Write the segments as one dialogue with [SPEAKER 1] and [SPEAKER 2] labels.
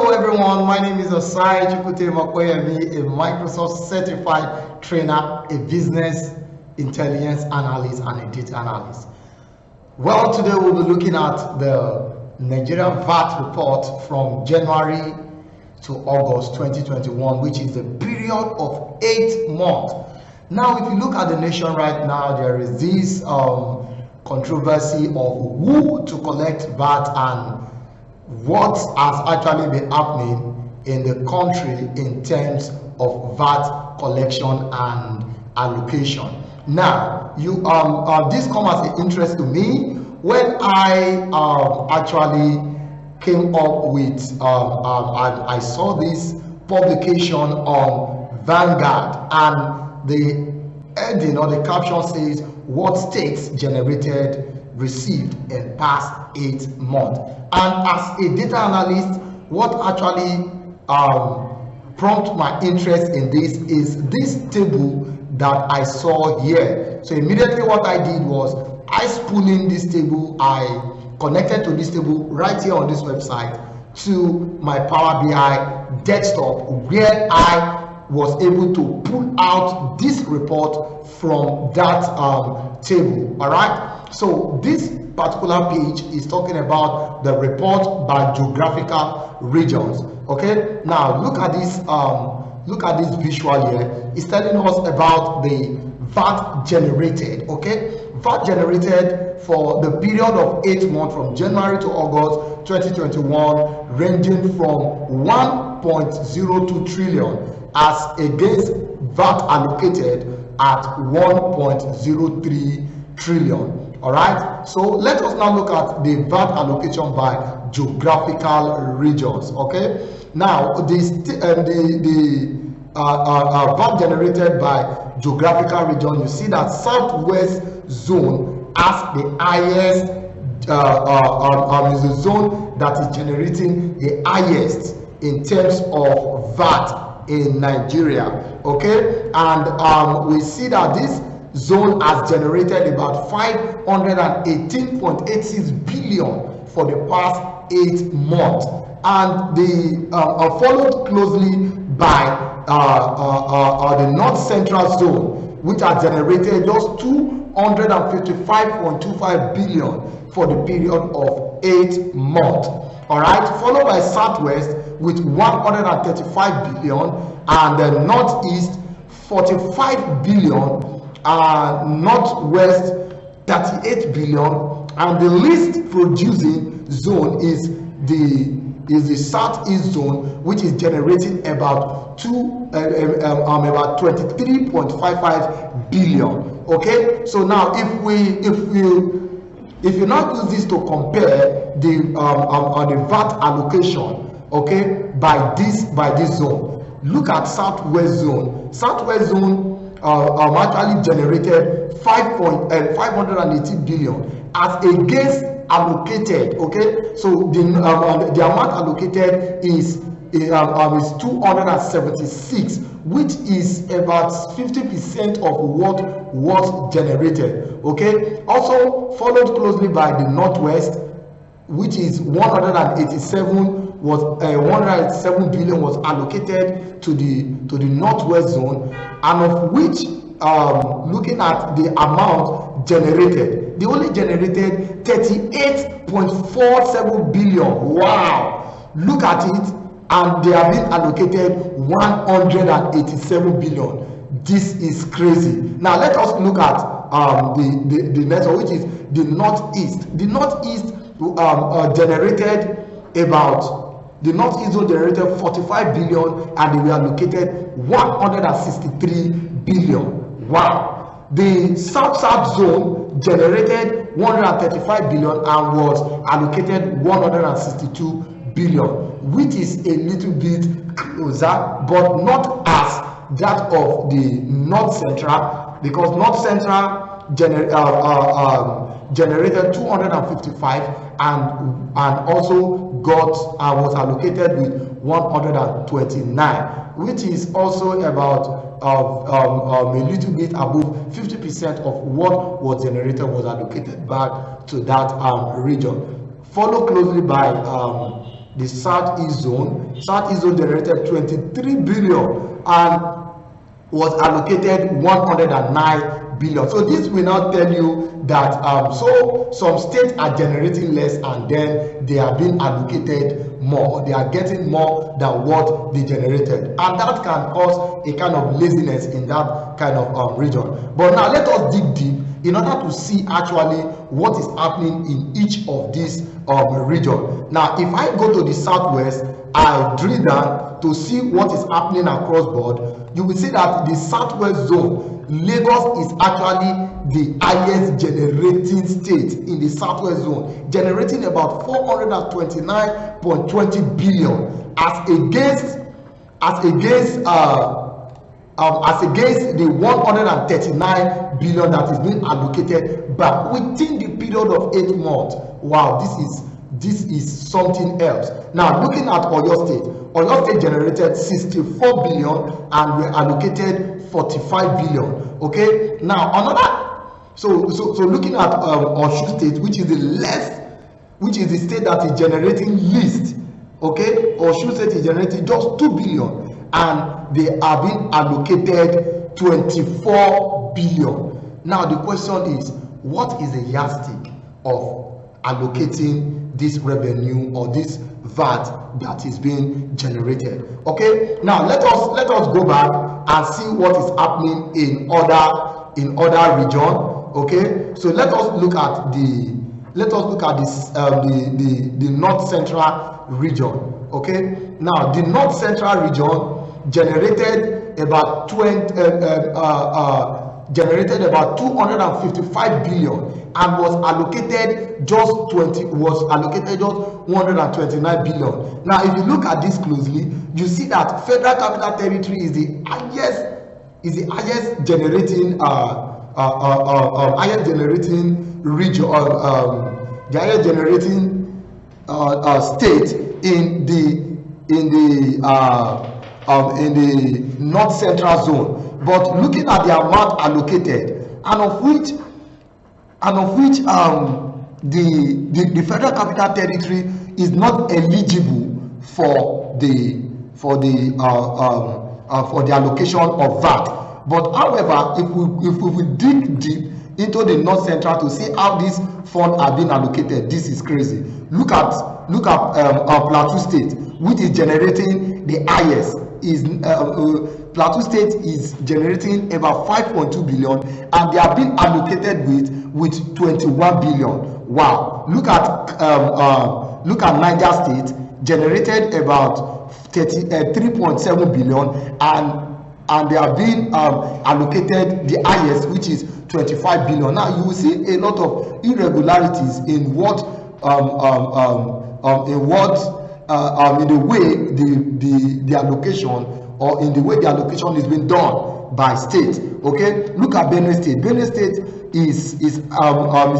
[SPEAKER 1] Hello everyone, my name is Osai Chukute Makoyemi, a Microsoft certified trainer, a business intelligence analyst and a data analyst. Well, today we'll be looking at the Nigerian VAT report from January to August 2021, which is a period of 8 months. Now, if you look at the nation right now, there is this controversy of who to collect VAT and what has actually been happening in the country in terms of VAT collection and allocation. Now, this comes as an interest to me when I actually came up with I saw this publication on Vanguard, and the heading or the caption says what states generated received in past 8 months. And as a data analyst, what actually prompted my interest in this is this table that I saw here. So immediately what I did was I spooled in this table, I connected to this table right here on this website to my Power BI desktop, where I was able to pull out this report from that table. All right, so this particular page is talking about the report by geographical regions. Okay, now look at this visual here. It's telling us about the VAT generated. Okay, VAT generated for the period of 8 months from January to August 2021, ranging from 1.02 trillion as against VAT allocated at 1.03 trillion. All right, so let us now look at the VAT allocation by geographical regions. Okay, now the VAT generated by geographical region, you see that Southwest zone has the highest is the zone that is generating the highest in terms of VAT in Nigeria. Okay, and we see that this zone has generated about 518.86 billion for the past 8 months, and the followed closely by the North Central zone, which has generated just 255.25 billion for the period of 8 months. All right, followed by Southwest with 135 billion, and the Northeast 45 billion, Northwest 38 billion, and the least producing zone is the Southeast zone, which is generating about 23.55 billion. Okay, so now if you now use this to compare the VAT allocation, okay, by this zone, look at Southwest zone. Southwest zone actually generated 580 billion as against allocated. Okay, so the amount allocated is 276, which is about 50% of what was generated. Okay, also followed closely by the Northwest, which is 187 billion was allocated to the Northwest zone, and of which looking at the amount generated, they only generated 38.47 billion. Wow, look at it, and they have been allocated 187 billion. This is crazy. Now let us look at the next one, which is the Northeast. The Northeast the Northeast zone generated 45 billion, and they were allocated 163 billion. Wow. The South zone generated 135 billion and was allocated 162 billion, which is a little bit closer, but not as that of the North Central, because North Central generated 255 and also was allocated with 129, which is also about a little bit above 50% of what was generated was allocated back to that region. Followed closely by The Southeast Zone. Southeast Zone generated 23 billion and was allocated 109 billion. So this will now tell you that so some states are generating less and then they are being allocated more. They are getting more than what they generated, and that can cause a kind of laziness in that kind of region. But now let us dig deep in order to see actually what is happening in each of these region. Now if I go to the southwest, I drill down to see what is happening across board. You will see that the southwest zone, Lagos is actually the highest generating state in the southwest zone, generating about 429.20 billion as against the 139 billion that is being allocated back within the period of 8 months. Wow, this is something else. Now looking at Oyo State generated 64 billion and we allocated 45 billion. Okay, now another so looking at Osun State, which is the state that is generating least. Okay, Osun State is generating just 2 billion and they are being allocated 24 billion. Now the question is, what is the yardstick of allocating this revenue or this VAT that is being generated? Okay, now let us go back and see what is happening in other region. Okay, so let us look at the north central region. Okay, now the north central region generated about 255 billion and was allocated just 129 billion. Now if you look at this closely, you see that Federal Capital Territory is the highest generating region, the highest generating state in the north central zone. But looking at the amount allocated, and of which the Federal Capital Territory is not eligible for the allocation of VAT. But however, if we dig deep into the north central to see how these funds are being allocated, this is crazy. Look at Plateau State, which is generating the highest. Plateau State is generating about 5.2 billion and they are being allocated with 21 billion. Wow. Look at Niger State, generated about 3.7 billion and they are being allocated the highest, which is 25 billion. Now you will see a lot of irregularities in in the way the allocation, or in the way the allocation is being done by state. Okay, look at Benue State. Benue State is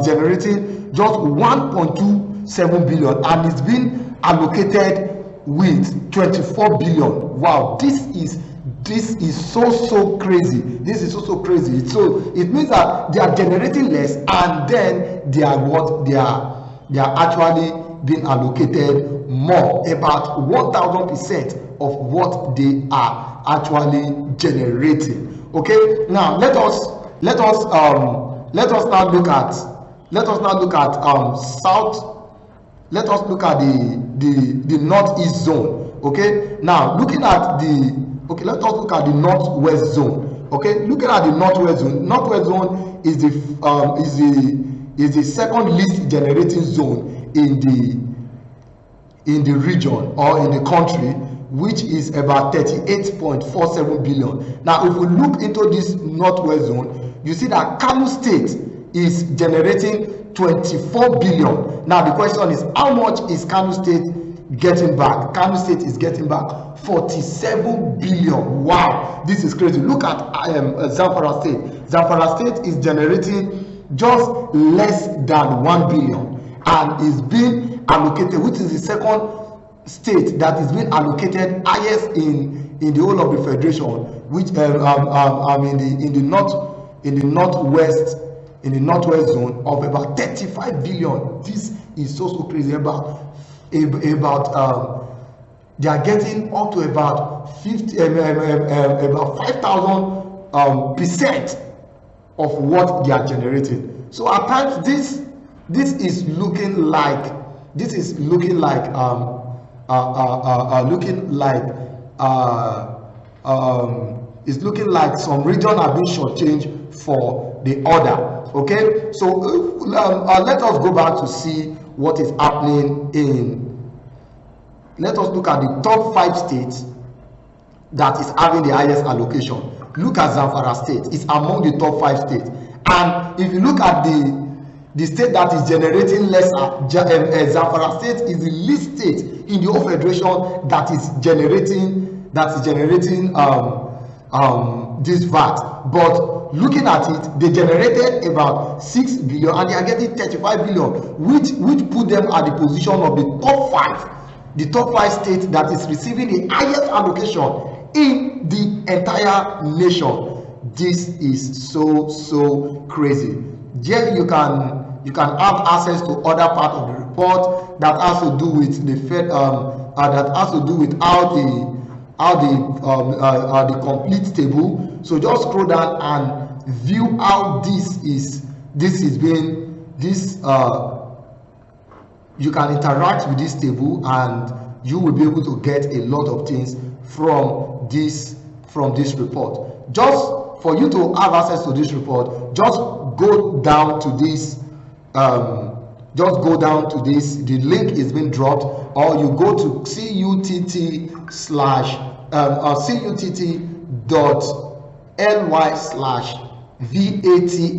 [SPEAKER 1] generating just 1.27 billion and it's been allocated with 24 billion. Wow, this is so crazy. This is so crazy. So it means that they are generating less and then they are actually being allocated more, about 1000% of what they are actually generating. Okay, now let us now look at the northeast zone. Okay, now looking at let us look at the northwest zone. Okay, looking at the northwest zone is the second least generating zone in the region or in the country, which is about 38.47 billion. Now if we look into this northwest zone, you see that Kano State is generating 24 billion. Now the question is, how much is Kano State getting back? Kano State is getting back 47 billion. Wow, this is crazy. Look at Zamfara State. Zamfara State is generating just less than 1 billion and is being allocated, which is the second state that is being allocated highest in the whole of the federation, which in the northwest zone of about 35 billion. This is so crazy. About they are getting up to about 5,000% of what they are generating. So at times this is looking like it's looking like some region have been shortchanged for the other. Okay, so let us go back to see what is happening in. Let us look at the top 5 states that is having the highest allocation. Look at Zamfara state. It's among the top 5 states. And if you look at the state that is generating lesser, Zamfara state is the least state in the whole federation that is generating this VAT. But looking at it, they generated about 6 billion and they are getting 35 billion, which put them at the position of the top 5 states that is receiving the highest allocation in the entire nation. This is so crazy. Yet you can have access to other part of the report that has to do with the that has to do with how the complete table. So just scroll down and view how you can interact with this table and you will be able to get a lot of things from this report. Just for you to have access to this report, just go down to this. The link is being dropped, or you go to cutt.ly/VAT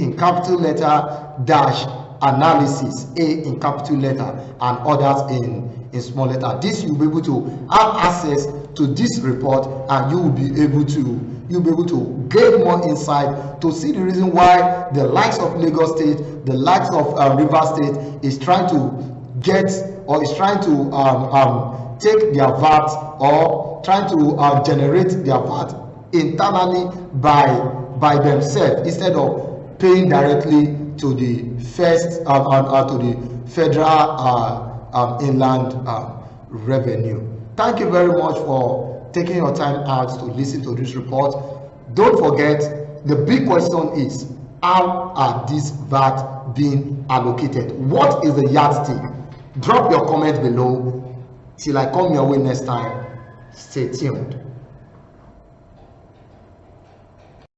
[SPEAKER 1] in capital letter dash analysis, A in capital letter and others in small letter. This you'll be able to have access to this report, and you will be able to gain more insight to see the reason why the likes of Lagos State, the likes of River State is trying to take their VAT, or trying to generate their VAT internally by themselves instead of paying directly to the federal inland revenue. Thank you very much for taking your time out to listen to this report. Don't forget, the big question is, how are these VAT being allocated? What is the yardstick? Drop your comment below. Till I come your way next time, stay tuned.